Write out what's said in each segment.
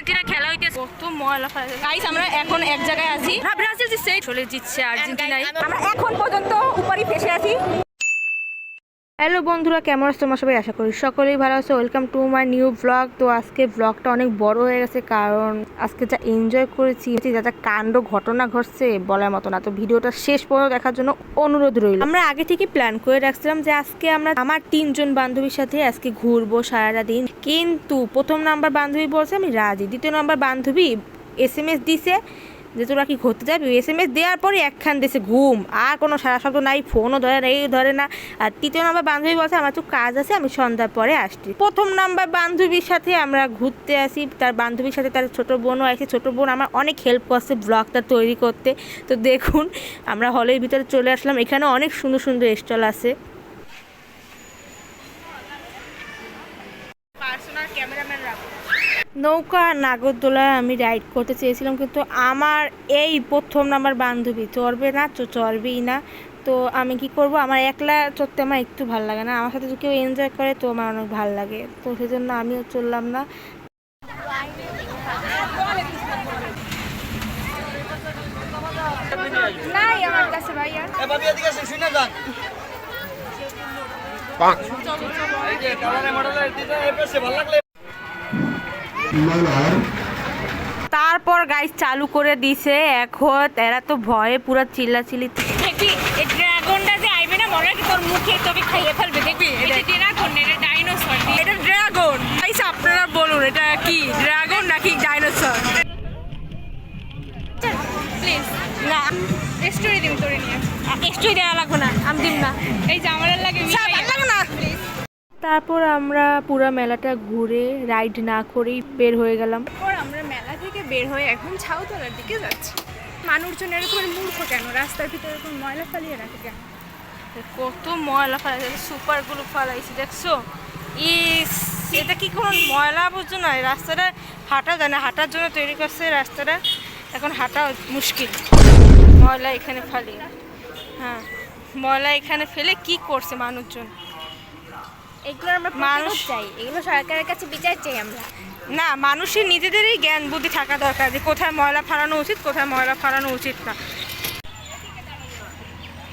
Argentina খেলা হইতেছে, কত ময়লা ফেলা। গাইস আমরা এখন এক জায়গায় আছি, ব্রাজিল জিতছে, চলে জিতছে আর্জেন্টিনায়, আমরা এখন পর্যন্ত উপরই ফেসে আছি। হ্যালো বন্ধুরা, কেমন আছো তোমরা সবাই? আশা করি সকলেই ভালো আছো। Welcome to my new blog. তো আজকে ব্লগটা অনেক বড় হয়ে গেছে, কারণ আজকে যা এনজয় করেছি, যা কাণ্ড ঘটনা ঘটছে বলার মতো না। তো ভিডিওটা শেষ পর্যন্ত দেখার জন্য অনুরোধ রইল। আমরা আগে থেকে প্ল্যান করে রাখছিলাম যে আজকে আমরা আমার 3 জন বান্ধবীর সাথে আজকে ঘুরবো সারাটা দিন, কিন্তু প্রথম নাম্বার বান্ধবী বলছে আমি রাজি, দ্বিতীয় নাম্বার বান্ধবী SMS দিছে যে তোরা কি ঘুরতে যাবি। SMS দেওয়ার পরে একখান দেশে ঘুম, আর কোনো সারা শব্দ নাই, ফোনও ধরে না, এই ধরে না। আর তৃতীয় নাম্বার বান্ধবী বলছে আমার তো কাজ আছে, আমি সন্ধ্যার পরে আসছি। প্রথম নাম্বার বান্ধবীর সাথে আমরা ঘুরতে আসি, তার বান্ধবীর সাথে তার ছোটো বোনও আসে। ছোটো বোন আমার অনেক হেল্প করছে ব্লগটা তৈরি করতে। তো দেখুন আমরা হলের ভিতরে চলে আসলাম, এখানে অনেক সুন্দর সুন্দর স্টল আছে। পার্সোনাল ক্যামেরাম্যান রাখো। নৌকা নাগরদোলায় আমি রাইড করতে চেয়েছিলাম, কিন্তু আমার এই প্রথম নাম্বার বান্ধবী চড়বে না, চড়বেই না। তো আমি কি করব, আমার একলা চড়তে আমার একটু ভালো লাগে না, আমার সাথে যদি কেউ এনজয় করে তো আমার অনেক ভালো লাগে। তো সেই জন্য আমিও চললাম না। নাই আমার কাছে ভাইয়া, তারপর গাইস চালু করে দিছে। এখন এরা তো ভয়ে পুরো চিল্লাচিল্লি। দেখবি এই ড্রাগনটা যে আইবে না, মনে রাখি তোর মুখে তোকে খাইয়ে ফেলবে। দেখবি এটা ড্রাগন, এটা ডাইনোসর। এটা ড্রাগন। গাইস আপনারা বলুন এটা কি ড্রাগন নাকি ডাইনোসর? প্লিজ না, স্টোরি দিম তোরে নিয়ে। স্টোরি দেওয়া লাগবে না, আমি দিম না। এই যে আমার লাগে লাগবে না প্লিজ। তারপর আমরা পুরো মেলাটা ঘুরে রাইড না করেই বের হয়ে গেলাম। তারপর আমরা মেলা থেকে বের হয়ে এখন ছাউতলার দিকে যাচ্ছি। মানুষজন এরকম মূর্খ কেন, রাস্তার ভিতরে এরকম ময়লা ফালিয়ে রাখে কেন? কত ময়লা ফেলাইছে, সুপারগুলো ফেলাইছে দেখছো। ইস, এটা কি কোনো ময়লা বুঝছো না? রাস্তাটা হাঁটা যায় না, হাঁটার জন্য তৈরি করছে রাস্তাটা, এখন হাঁটা মুশকিল। ময়লা এখানে ফেলে, হ্যাঁ ময়লা এখানে ফেলে কি করছে মানুষজন। এগুলো আমরা মানুষ চাই, এগুলো সরকারের কাছে বিচার চাই আমরা। না, মানুষের নিজেদেরই জ্ঞান বুদ্ধি থাকা দরকার যে কোথায় ময়লা ফালানো উচিত, কোথায় ময়লা ফালানো উচিত না।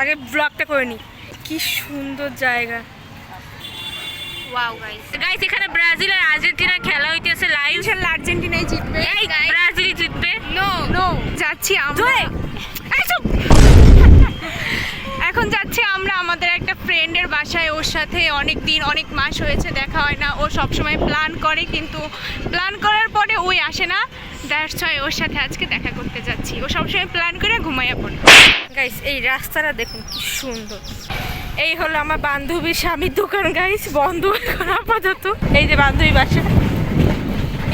আগে ব্লগটা করে নি। কি সুন্দর জায়গা। ওয়াও গাইস, গাইস এখানে ব্রাজিল আর আর্জেন্টিনা খেলা হইতেছে লাইভ। ইনশাআল্লাহ আর্জেন্টিনাই জিতবে। এই ব্রাজিল জিতবে। নো নো, যাচ্ছি আমরা। এখন যাচ্ছি আমরা আমাদের একটা ফ্রেন্ডের বাসায়। ওর সাথে অনেক দিন অনেক মাস হয়েছে দেখা হয় না। ও সবসময় প্ল্যান করে, কিন্তু প্ল্যান করার পরে ওই আসে না। দ্যাটস ওয়াই ওর সাথে আজকে দেখা করতে যাচ্ছি। ও সবসময় প্ল্যান করে ঘুমাইয়া পড়ে। গাইস এই রাস্তাটা দেখুন কি সুন্দর। এই হলো আমার বান্ধবীর স্বামীর দোকান গাইস, বন্ধ এখন আপাতত। এই যে বান্ধবী বাসা,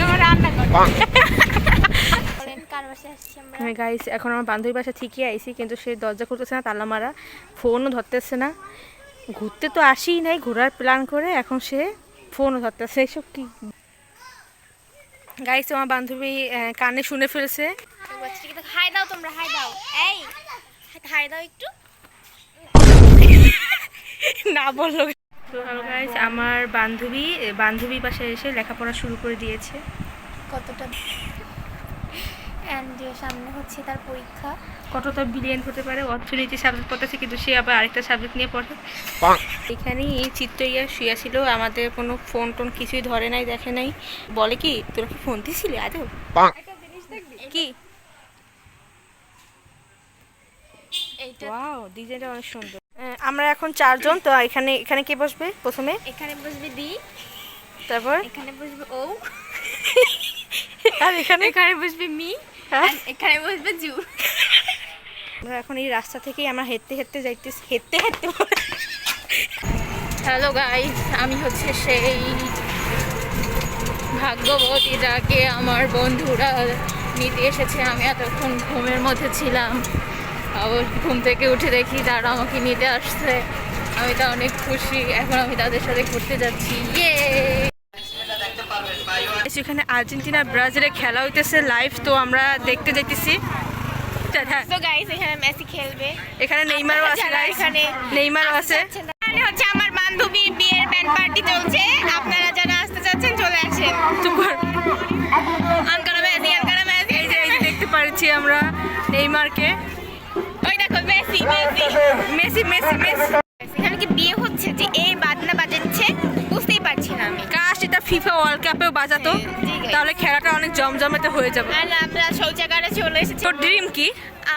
আমার রান্না করে। আমি গাইস এখন আমার বান্ধবীর বাসা ঠিকই আইছি, কিন্তু সে দরজা খুলতেছে না, তালা মারা, ফোনও ধরতেছে না। ঘুরতে তো আসিই নাই, ঘোরার প্ল্যান করে এখন সে ফোনও ধরতেছে। এইসব কি গাইস, আমার বান্ধবী কানে শুনে ফেলছে। হাই দাও তোমরা, হাই দাও। এই হাই দাও একটু। না বললো। গাইস আমার বান্ধবী বাসায় এসে লেখাপড়া শুরু করে দিয়েছে। কতটা এন্ড সামনে হচ্ছে তার পরীক্ষা। কতটা ব্রিলিয়েন্ট হতে পারে, অর্থনীতি সাবজেক্ট পড়তেছে, কিন্তু সে আবার আরেকটা সাবজেক্ট নিয়ে পড়ে। এখানেই এই চিত্তইয়া শুয়ে ছিল, আমাদের কোনো ফোন টোন কিছুই ধরে নাই, দেখে নাই। বলে কি তোরা কি ফোন দিয়েছিলি আদৌ? কি ওয়াও, ডিজাইনটা অনেক সুন্দর। আমরা এখন 4 জন। তো এখানে কে বসবে প্রথমে? এখানে বসবে দি, তারপর এখানে বসবে ও, আর এখানে বসবে মি, হ্যাঁ এখানে বসবে জু। আমরা এখন এই রাস্তা থেকেই আমরা হেঁটতে যাইতেছি, হেঁটতে হ্যালো গাইস, আমি হচ্ছে সেই ভাগ্যবতী যাকে আমার বন্ধুরা নিতে এসেছে। আমি এতক্ষণ ঘুমের মধ্যে ছিলাম, আবার ঘুম থেকে উঠে দেখি তারা আমাকে নিতে আসছে। আমি তো অনেক খুশি। এখন আমি তাদের সাথে ঘুরতে যাচ্ছি। ইয়ে, এখানে আর্জেন্টিনা ব্রাজিলের খেলা হইতেছে লাইভ, তো আমরা দেখতে যাইতেছি। তো গাইস এখানে মেসি খেলবে, এখানে নেইমারও আছে গাইস, এখানে নেইমারও আছে। এখানে হচ্ছে আমার বান্ধবীর বিয়ের ব্যান্ড পার্টি চলছে। আপনারা যারা আসতে চাচ্ছেন চলে আসেন। চুপ কর। আঙ্কেল পেয়েছি আমরা নেইমারকে। ওই দেখো মেসি মেসি মেসি মেসি। এখানে কি বিয়ে হচ্ছে যে এই বাজনা বাজাচ্ছে বুঝতেই পারছি না আমি। কাশ এটা ফিফা ওয়ার্ল্ড কাপেও বাজাতো, জি, guys। তাহলে খেলাটা অনেক জমজমাতে হয়ে যাবে। আর আমরা শৌচাগারে চলে এসেছি। তোর ড্রিম কি?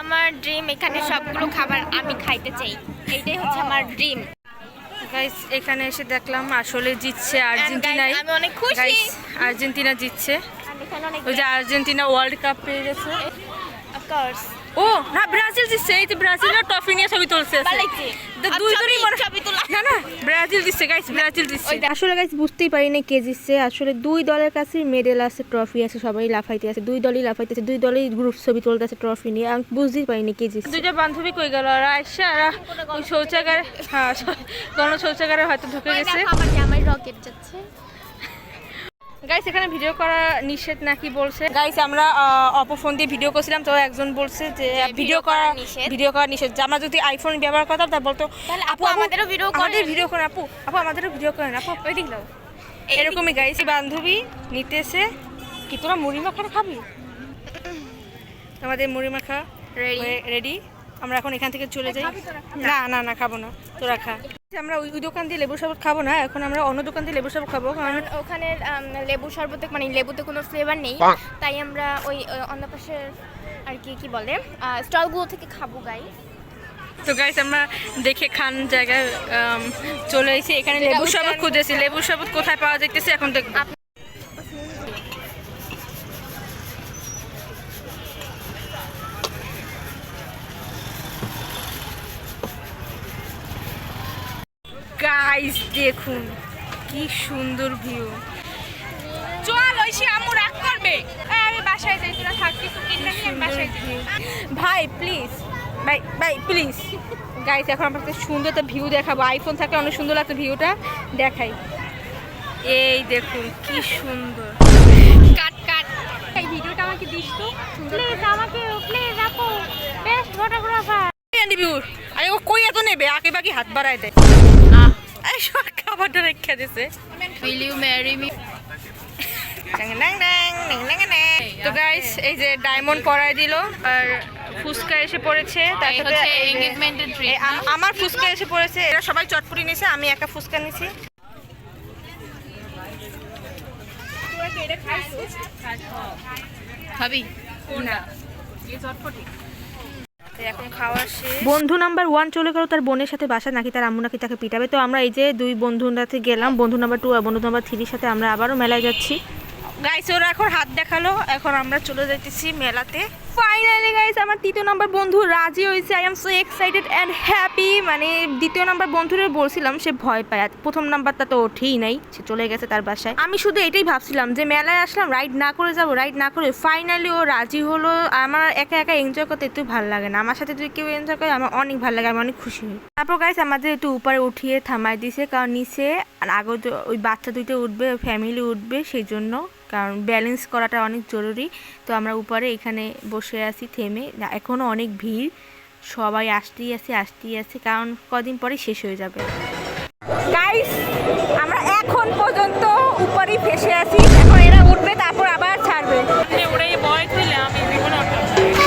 আমার ড্রিম এখানে সবগুলো খাবার আমি খাইতে চাই, এইটাই হচ্ছে আমার ড্রিম। গাইস এখানে এসে দেখলাম আসলে জিতছে আর্জেন্টিনাই। আমি অনেক খুশি। গাইস আর্জেন্টিনা জিতছে। আমি এখানে অনেক ওই যে আর্জেন্টিনা ওয়ার্ল্ড কাপ পেয়ে গেছে। অফ কোর্স ও না, ব্রাজিল জিতছে। এই যে ব্রাজিলের ট্রফি নিয়ে ছবি তুলছে। বালাইছে। দুই জনই মনে ছবি তোলা। না না, ব্রাজিল জিতছে গাইস, ব্রাজিল জিতছে। আসলে গাইস বুঝতেই পারি না কে জিতছে। আসলে দুই দলের কাছে মেডেল আছে, ট্রফি আছে, সবাই লাফাইতে আছে, দুই দলই লাফাইতেছে, দুই দলই গ্রুপ ছবি তুলতেছে ট্রফি নিয়ে। আমি বুঝতেই পারি না কে জিতছে। দুইটা বান্ধবী কই গেল? আর আয়শা আর ওই শৌচাগারে, হ্যাঁ গণ শৌচাগারে হয়তো ঢুকে গেছে। আমার জামাই রকেট যাচ্ছে। গাইস এখানে ভিডিও করা নিষেধ নাকি বলছে। গাইস আমরা অপো ফোন দিয়ে ভিডিও করছিলাম, তো একজন বলছে যে ভিডিও করা নিষেধ। যে আমরা যদি আইফোন ব্যবহার করতাম তা বলতো তাহলে আপু আমাদেরও ভিডিও করেন। আমাদের ভিডিও করেন আপু, আপু আমাদেরও ভিডিও করেন আপু। ওই দিক দাও। এরকমই গাইস বান্ধবী নিতেছে। কি তোরা মুড়ি মাখা খাবি? আমাদের মুড়ি মাখা রেডি। আমরা এখন এখান থেকে চলে যাই। না না না খাবো না, তোরা খা। আমরা ওই দোকান দিয়ে লেবু শরবত খাবো না, এখন আমরা অন্য দোকান দিয়ে লেবু শরবত খাবো। কারণ ওখানে লেবু শরবতে মানে লেবুতে কোনো ফ্লেভার নেই, তাই আমরা ওই অন্য পাশের আর কি বলে স্টলগুলো থেকে খাবো গাই। তো গাইস আমরা দেখে খান জায়গায় চলে এসেছি। এখানে লেবু শরবত খুঁজেছি, লেবু শরবত কোথায় পাওয়া যাইতেছে এখন দেখবো। গাইস দেখুন কি সুন্দর ভিউ। চল ঐশী আম্মু রাগ করবে। আমি বাসায় যাই, তোরা থাক, কিছু কিনলে আমি বাসায় যাই। ভাই প্লিজ, ভাই ভাই প্লিজ। গাইস এখন আমরা একটা সুন্দর একটা ভিউ দেখাবো। আইফোন থাকলে অনেক সুন্দর লাগতো, ভিউটা দেখাই। এই দেখুন কি সুন্দর। কাট এই ভিডিওটা আমাকে দিস তো প্লিজ, আমাকে প্লিজ আপু, বেস্ট ফটোগ্রাফার। আরে ও কই এত নেবে? আগে বাকি হাত বাড়ায় দেয়। এই সব খাবারটা রেখে দিছে। Will you marry me? তো গাইস এই যে ডায়মন্ড পরায় দিল, আর ফুচকা এসে পড়েছে। তার সাথে এনগেজমেন্টের ড্রেস। আমার ফুচকা এসে পড়েছে। এরা সবাই চটপটি নিয়েছে, আমি একা ফুচকা নিয়েছি। ভাবি না চটপটি এখন খাওয়া শেষ। বন্ধু নাম্বার 1 চলে গেল তার বোনের সাথে বাসা, নাকি তার আম্মু নাকি তাকে পিটাবে। তো আমরা এই যে দুই বন্ধুর সাথে গেলাম, বন্ধু নাম্বার 2 আর বন্ধু নাম্বার 3 সাথে আমরা আবারও মেলায় যাচ্ছি। গাইস ওরা এখন হাত দেখালো, এখন আমরা চলে যাইতেছি মেলাতে। ফাইনালি গাইস আমার তৃতীয় নাম্বার বন্ধু রাজি হয়েছে। I am so excited and happy. মানে দ্বিতীয় নাম্বার বন্ধুরে বলছিলাম, সে ভয় পায়। আর প্রথম নাম্বারটা তো ওঠেই নাই, সে চলে গেছে তার বাসায়। আমি শুধু এটাই ভাবছিলাম যে মেলায় আসলাম, রাইড না করে যাবো, রাইড না করে। ফাইনালি ও রাজি হলো। আমার একা একা এনজয় করতে একটু ভালো লাগে না, আমার সাথে যদি কেউ এনজয় করে আমার অনেক ভালো লাগে, আমি অনেক খুশি হই। তারপর গাইস আমাদের একটু উপরে উঠিয়ে থামাই দিছে, কারণ নিচে আর আগে ওই বাচ্চা দুইটা উঠবে, ফ্যামিলি উঠবে, সেই জন্য, কারণ ব্যালেন্স করাটা অনেক জরুরি। তো আমরা উপরে এখানে বসে আছি থেমে। এখনও অনেক ভিড়, সবাই আসতেই আছে, কারণ কদিন পরে শেষ হয়ে যাবে। গাইস আমরা এখন পর্যন্ত উপরেই ফেসে আছি, এখন এরা উঠবে তারপর আবার ছাড়বে। ওরাই ভয় পেলে আমি জীবনে উঠতাম না।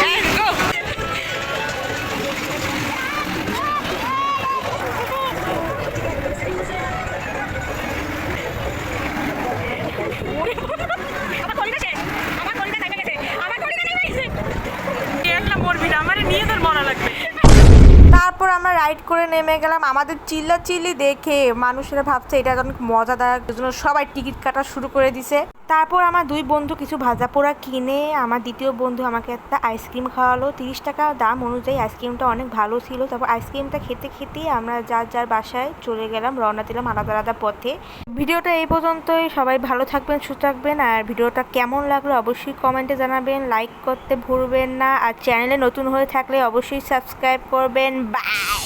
তারপর আমরা রাইড করে নেমে গেলাম। আমাদের চিল্লাচিল্লি দেখে মানুষেরা ভাবছে এটা অনেক মজাদার, জন্য সবাই টিকিট কাটা শুরু করে দিছে। তারপর আমার দুই বন্ধু কিছু ভাজা পোড়া কিনে আমার দ্বিতীয় বন্ধু আমাকে একটা আইসক্রিম খাওয়ালো। 30 টাকা দাম অনুযায়ী আইসক্রিমটা অনেক ভালো ছিল। তারপর আইসক্রিমটা খেতেই আমরা যার বাসায় চলে গেলাম, রওনা দিলাম আলাদা আলাদা পথে। ভিডিওটা এই পর্যন্তই। সবাই ভালো থাকবেন, সুস্থ থাকবেন। আর ভিডিওটা কেমন লাগলো অবশ্যই কমেন্টে জানাবেন, লাইক করতে ভুলবেন না। আর চ্যানেলে নতুন হয়ে থাকলে অবশ্যই সাবস্ক্রাইব করবেন। বাই।